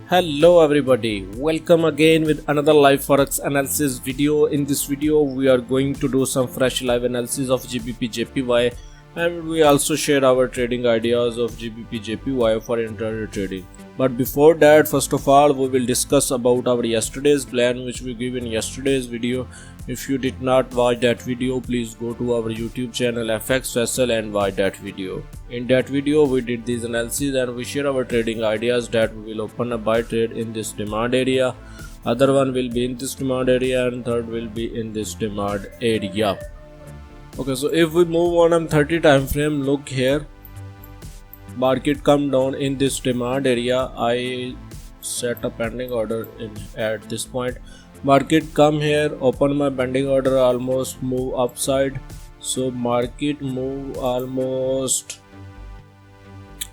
Hello everybody, welcome again with another live forex analysis video. In this video we are going to do some fresh live analysis of GBPJPY, and we also share our trading ideas of GBPJPY for intraday trading. But before that, first of all, we will discuss about our yesterday's plan which we give in yesterday's video. If you did not watch that video, please go to our YouTube channel FxFaisal and watch that video. In that video we did this analysis and we share our trading ideas that we will open a buy trade in this demand area, other one will be in this demand area, and third will be in this demand area. Okay, so if we move on 30 time frame, look here, market come down in this demand area. I set a pending order at this point. Market come here, open my pending order, almost move upside. So market move almost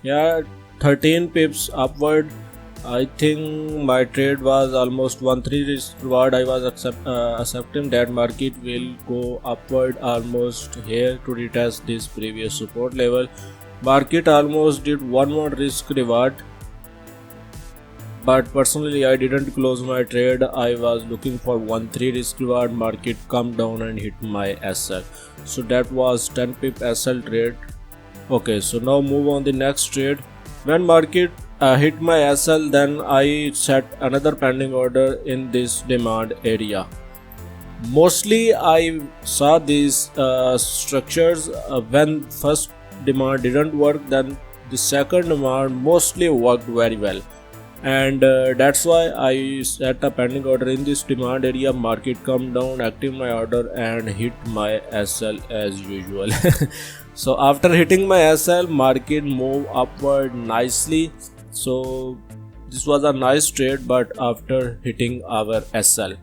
13 pips upward. I think my trade was almost 1-3 risk reward. I was accepting that market will go upward almost here to retest this previous support level. Market almost did 1-1 risk reward, but personally I didn't close my trade. I was looking for 1-3 risk reward. Market come down and hit my SL, so that was 10 pip SL trade. Okay, so now move on the next trade. When market hit my SL, then I set another pending order in this demand area. Mostly I saw these structures when first demand didn't work, then the second demand mostly worked very well, and that's why I set a pending order in this demand area. Market come down, active my order and hit my SL as usual. So after hitting my SL, market move upward nicely. So this was a nice trade, but after hitting our SL,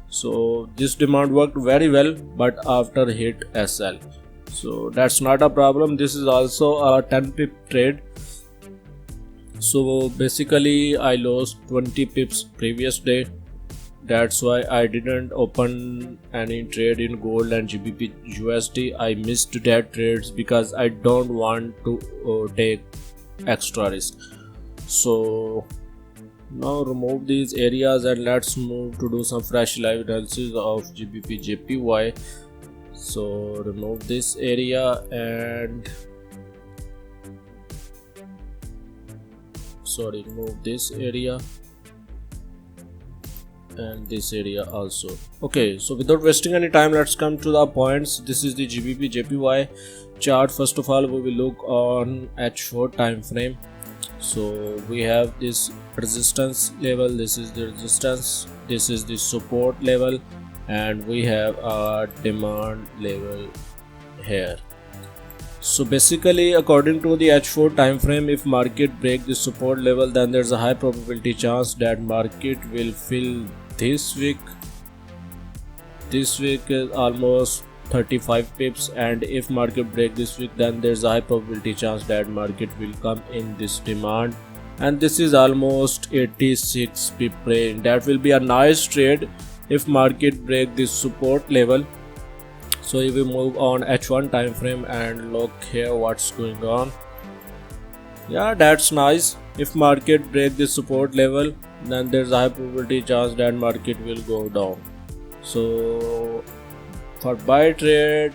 so this demand worked very well, but after hit SL, so that's not a problem. This is also a 10 pip trade. So basically I lost 20 pips previous day. That's why I didn't open any trade in gold and GBP USD. I missed that trades because I don't want to take extra risk. So now remove these areas and let's move to do some fresh live analysis of GBPJPY. So remove this area and remove this area and this area also. Okay, so without wasting any time, let's come to the points. This is the GBPJPY chart. First of all, we will look on H4 time frame. So we have this resistance level, this is the resistance, this is the support level, and we have a demand level here. So basically, according to the H4 time frame, if market break the support level, then there's a high probability chance that market will fill this week. This week is almost 35 pips, and if market break this week, then there's a high probability chance that market will come in this demand, and this is almost 86 pip range. That will be a nice trade if market break this support level. So if we move on H1 time frame and look here what's going on. Yeah, that's nice. If market break this support level, then there's a high probability chance that market will go down. So for buy trade,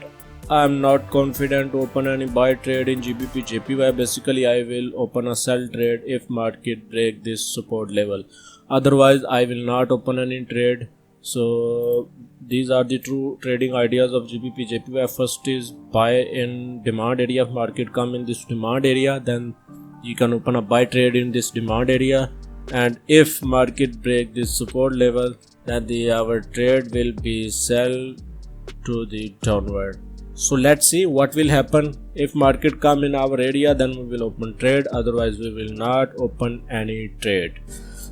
I'm not confident to open any buy trade in GBPJPY. Basically I will open a sell trade if market break this support level. Otherwise I will not open any trade. So these are the true trading ideas of GBPJPY. First is buy in demand area. If market come in this demand area, then you can open a buy trade in this demand area, and if market break this support level, then our trade will be sell to the downward. So let's see what will happen. If market come in our area, then we will open trade, otherwise we will not open any trade.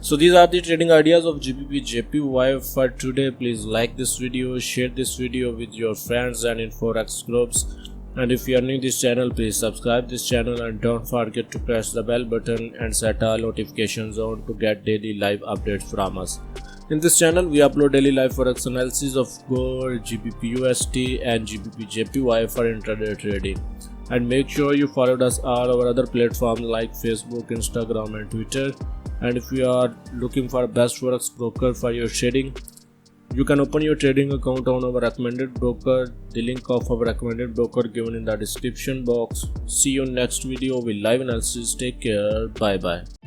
So these are the trading ideas of GBPJPY for today. Please like this video, share this video with your friends and in Forex groups. And if you are new to this channel, please subscribe this channel and don't forget to press the bell button and set all notifications on to get daily live updates from us. In this channel, we upload daily live forex analysis of gold, GBPUSD and GBPJPY for intraday trading. And make sure you followed us all our other platforms like Facebook, Instagram and Twitter. And if you are looking for best forex broker for your trading, you can open your trading account on our recommended broker. The link of our recommended broker given in the description box. See you next video with live analysis. Take care. Bye bye.